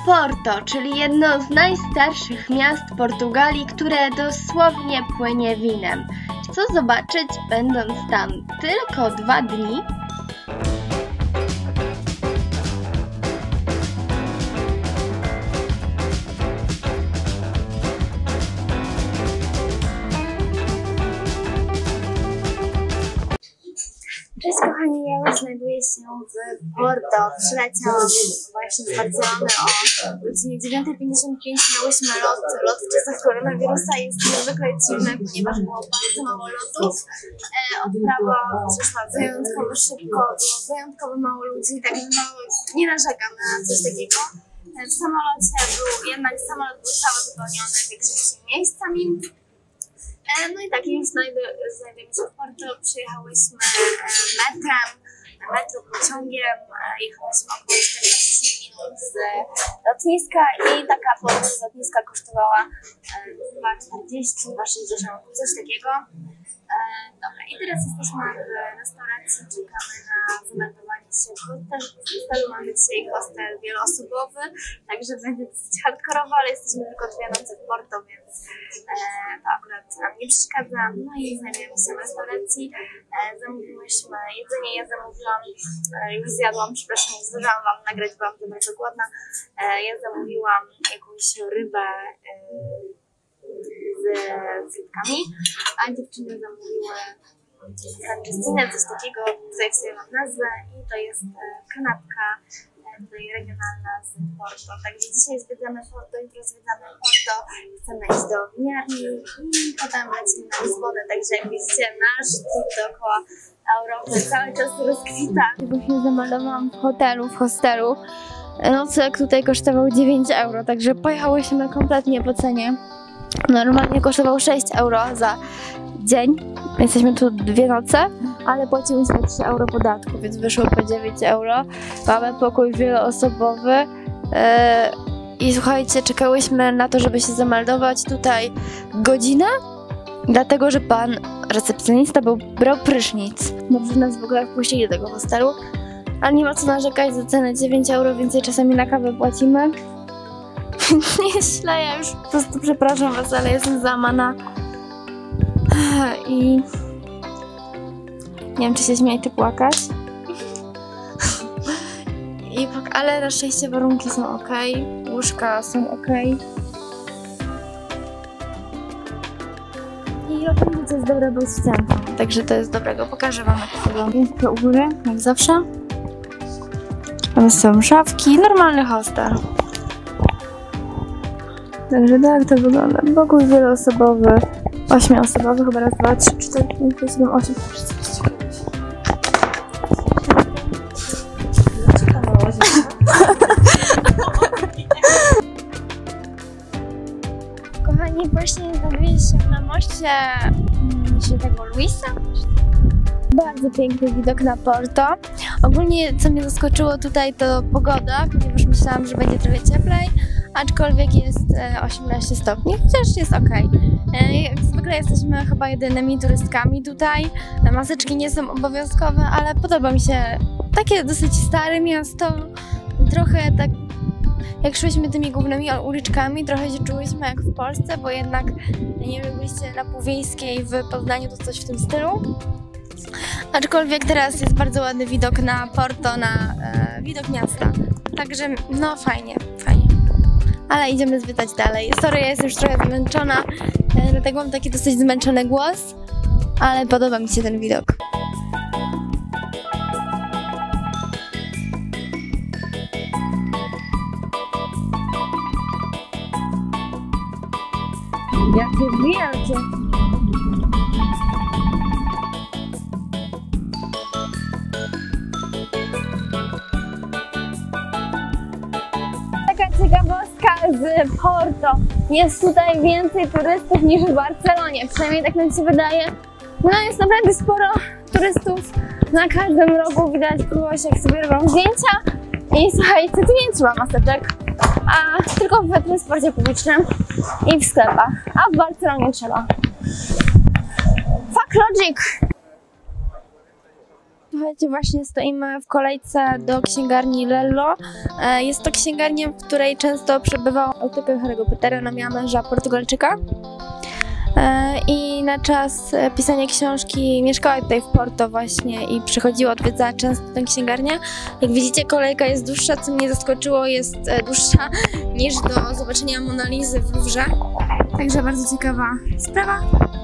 Porto, czyli jedno z najstarszych miast Portugalii, które dosłownie płynie winem. Co zobaczyć, będąc tam tylko 2 dni? Cześć kochani, ja już znajduję się w Porto. Przyleciałam właśnie z Barcelony o godzinie 9:55. Miałyśmy lot w czasach koronawirusa. Jest niezwykle dziwne, ponieważ było bardzo mało lotów. Odprawa przeszła wyjątkowo szybko, było wyjątkowo mało ludzi, także nie narzekam na coś takiego. W samolocie jednak samolot był cały wypełniony większością miejscami. No i tak, już znajdujemy się w Porto, przyjechałyśmy metrem, pociągiem, jechałyśmy około 40 minut z lotniska i taka podróż z lotniska kosztowała 2,40, 2,60, coś takiego. Dobra, i teraz jesteśmy w restauracji, czekamy na zameldowanie się w hostelu. Mamy dzisiaj hostel wieloosobowy, także będzie dosyć hardkorowo, ale jesteśmy tylko 2 noce w Porto, więc to akurat nam nie przeszkadza. No i znajdujemy się w restauracji, zamówiłyśmy jedzenie, ja zamówiłam, już zjadłam, przepraszam, nie zdążyłam wam nagrać, byłam bardzo głodna. Ja zamówiłam jakąś rybę z frytkami, a dziewczyny zamówiły francesinę, coś takiego, tutaj sobie mam nazwę, i to jest kanapka tutaj regionalna z Porto. Także dzisiaj zwiedzamy Porto, jutro zwiedzamy Porto, chcemy iść do winiarni i potem lecimy na Lizbonę, także jak widzicie, nasz trip dookoła Europy cały czas rozkwita. Właśnie zameldowałam w hostelu. Nocleg tutaj kosztował 9 euro, także pojechałyśmy kompletnie po cenie. Normalnie kosztował 6 euro za dzień. Jesteśmy tu 2 noce, ale płaciłyśmy 3 euro podatku, więc wyszło po 9 euro. Mamy pokój wieloosobowy. I słuchajcie, czekałyśmy na to, żeby się zameldować tutaj godzinę, dlatego że pan recepcjonista brał prysznic. Dobrze nas w ogóle wpuścili do tego hostelu, ale nie ma co narzekać, za cenę 9 euro więcej czasami na kawę płacimy. Nieźle, ja już po prostu przepraszam was, ale jestem załamana i nie wiem, czy się śmiać, czy płakać. Ale na szczęście warunki są ok, łóżka są ok. I lotnisko jest dobre, bo jest w centrum, także to jest dobrego. Pokażę wam, jak to wygląda. Jest to u góry, jak zawsze. Tam są szafki, normalny hostel. Także tak to wygląda. Pokój wieloosobowy, 8-osobowy, chyba raz, 2, 3, 4, 5, 6, 7, 8. Kochani, właśnie znajduję się na moście Świętego Luisa. Bardzo piękny widok na Porto. Ogólnie, co mnie zaskoczyło tutaj, to pogoda, ponieważ myślałam, że będzie trochę cieplej, aczkolwiek jest 18 stopni, chociaż jest ok. Jak zwykle jesteśmy chyba jedynymi turystkami tutaj. Maseczki nie są obowiązkowe, ale podoba mi się takie dosyć stare miasto. Trochę tak, jak szłyśmy tymi głównymi uliczkami, trochę się czułyśmy jak w Polsce, bo jednak, nie wiem, byliście na Półwiejskiej w Poznaniu, to coś w tym stylu. Aczkolwiek teraz jest bardzo ładny widok na Porto, na widok miasta. Także no fajnie. Ale idziemy zwiedzać dalej. Sorry, ja jestem już trochę zmęczona, dlatego mam taki dosyć zmęczony głos, ale podoba mi się ten widok. Jakie wielkie! Ciekawostka z Porto. Jest tutaj więcej turystów niż w Barcelonie, przynajmniej tak nam się wydaje. No jest naprawdę sporo turystów. Na każdym rogu widać kogoś, jak sobie robią zdjęcia. I słuchajcie, tu nie trzeba maseczek, a tylko w transporcie publicznym i w sklepach. A w Barcelonie trzeba. Fuck logic! Słuchajcie, właśnie stoimy w kolejce do księgarni Lello. Jest to księgarnia, w której często przebywał autor Harry'ego Pottera, no miała męża Portugalczyka. I na czas pisania książki mieszkała tutaj w Porto właśnie i przychodziła, odwiedzała często tę księgarnię. Jak widzicie, kolejka jest dłuższa, co mnie zaskoczyło, jest dłuższa niż do zobaczenia Monalizy w Louvre. Także bardzo ciekawa sprawa,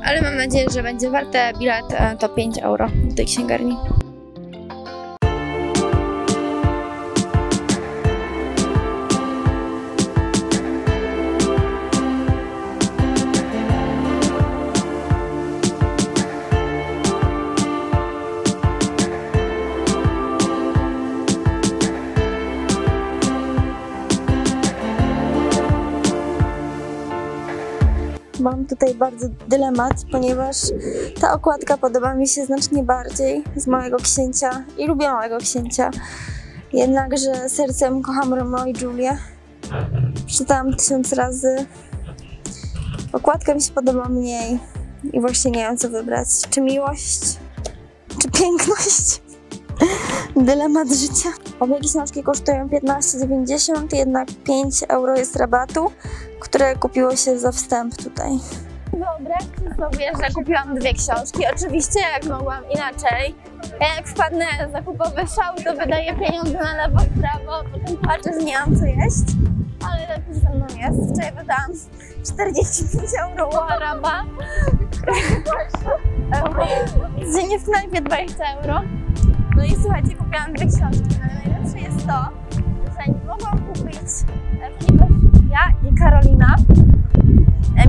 ale mam nadzieję, że będzie warte. Bilet to 5 euro do tej księgarni. Mam tutaj bardzo dylemat, ponieważ ta okładka podoba mi się znacznie bardziej z Małego Księcia i lubię Małego Księcia. Jednakże sercem kocham Romeo i Julię. Przeczytałam 1000 razy. Okładka mi się podoba mniej i właśnie nie wiem, co wybrać. Czy miłość, czy piękność? Dylemat życia. Obie książki kosztują 15,90, jednak 5 euro jest rabatu, które kupiło się za wstęp tutaj. Wyobraźcie sobie, że kupiłam 2 książki. Oczywiście jak mogłam inaczej. Ja jak wpadnę w zakupowy szał, to wydaję pieniądze na lewo i prawo, potem patrzę, że nie mam co jeść. Ale lepiej ze mną jest. Wczoraj wydałam 45 euro u Araba. Dziennie w knajpie 20 euro. No i słuchajcie, kupiłam 2 książki, ale najlepsze jest to, że nie mogłam kupić, ponieważ ja i Karolina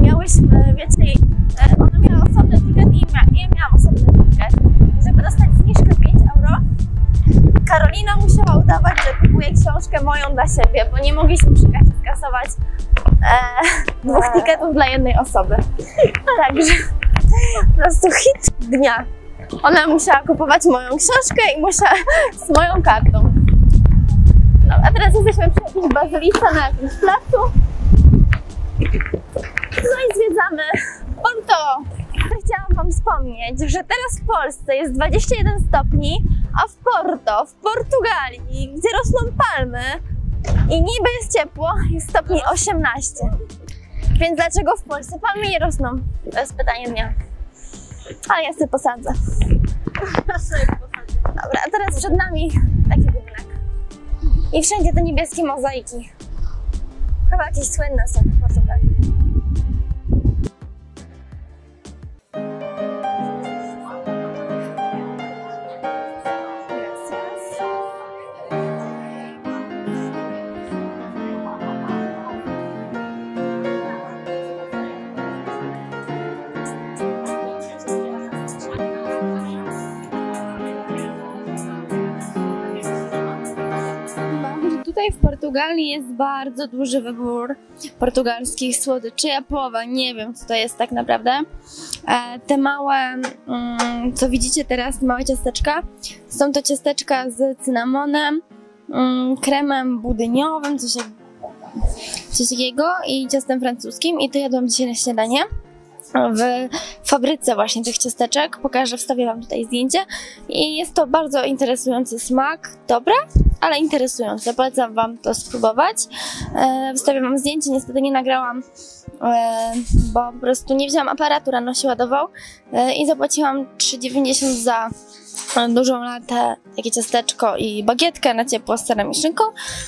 miałyśmy, wiecie, ona miała osobny ticket i ja miałam osobny ticket. Żeby dostać zniżkę 5 euro, Karolina musiała udawać, że kupuje książkę moją dla siebie, bo nie mogliśmy przy kasie skasować 2 ticketów dla jednej osoby. Także po prostu hit dnia. Ona musiała kupować moją książkę i musiała z moją kartą. No, a teraz jesteśmy przy jakiejś bazylice na jakimś placu. No i zwiedzamy Porto. Chciałam wam wspomnieć, że teraz w Polsce jest 21 stopni, a w Porto, w Portugalii, gdzie rosną palmy i niby jest ciepło, jest stopni 18. Więc dlaczego w Polsce palmy nie rosną? To jest pytanie dnia. Ale ja sobie posadzę. Dobra, a teraz przed nami taki budynek. I wszędzie te niebieskie mozaiki. Chyba jakieś słynne są w Portugalii. Tutaj w Portugalii jest bardzo duży wybór portugalskich słodyczy. Ja połowę nie wiem, co to jest tak naprawdę. Te małe, co widzicie teraz, małe ciasteczka, są to ciasteczka z cynamonem, kremem budyniowym, coś takiego i ciastem francuskim. I to jadłam dzisiaj na śniadanie w fabryce właśnie tych ciasteczek. Pokażę, wstawię wam tutaj zdjęcie. I jest to bardzo interesujący smak, dobre, ale interesujące. Polecam wam to spróbować. Wstawię wam zdjęcie, niestety nie nagrałam, bo po prostu nie wzięłam aparatu, rano się ładował i zapłaciłam 3,90 za dużą latę, takie ciasteczko i bagietkę na ciepło z serem i szynką,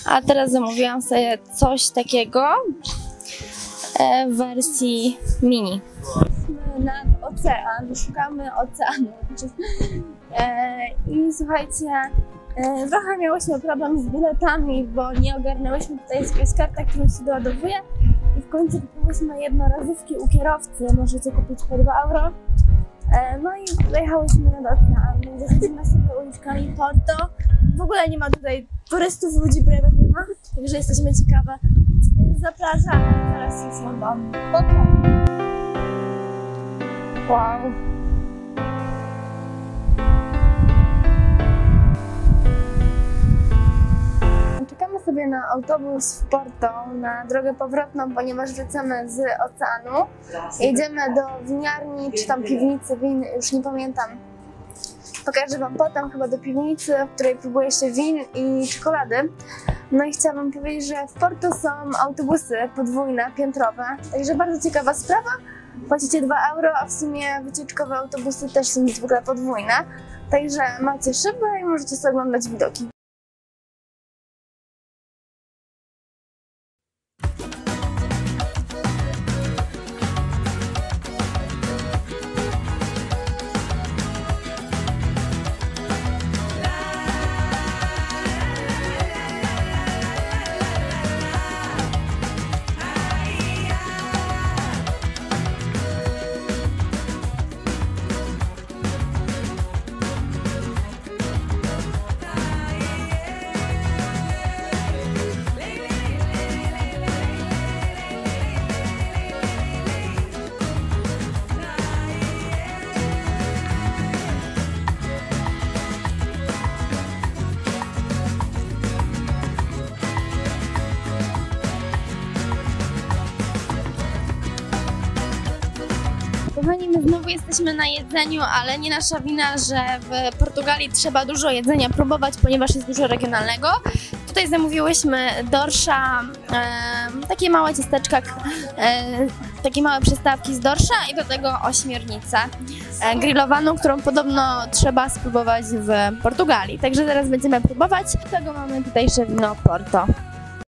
a teraz zamówiłam sobie coś takiego w wersji mini. Nad ocean, szukamy oceanu. I słuchajcie, trochę miałyśmy problem z biletami, bo nie ogarnęłyśmy tutaj jakaś karta, którą się doładowuje i w końcu kupiłyśmy jednorazówki u kierowcy, możecie kupić po 2 euro. No i dojechałyśmy nad ocean, więc jesteśmy sobie uliczkami Porto. W ogóle nie ma tutaj turystów, ludzi prawie nie ma, także jesteśmy ciekawe, co to jest za plaża, a teraz jest London. Wow. Czekamy sobie na autobus w Porto, na drogę powrotną, ponieważ wracamy z oceanu. Jedziemy do winiarni, czy tam piwnicy win, już nie pamiętam. Pokażę Wam potem chyba do piwnicy, w której próbuje się win i czekolady. No i chciałam powiedzieć, że w Porto są autobusy podwójne, piętrowe, także bardzo ciekawa sprawa. Płacicie 2 euro, a w sumie wycieczkowe autobusy też są zwykle podwójne. Także macie szybę i możecie sobie oglądać widoki. Kochani, my znowu jesteśmy na jedzeniu, ale nie nasza wina, że w Portugalii trzeba dużo jedzenia próbować, ponieważ jest dużo regionalnego. Tutaj zamówiłyśmy dorsza, takie małe ciasteczka, takie małe przystawki z dorsza i do tego ośmiornicę grillowaną, którą podobno trzeba spróbować w Portugalii. Także zaraz będziemy próbować. Do tego mamy tutejsze wino Porto.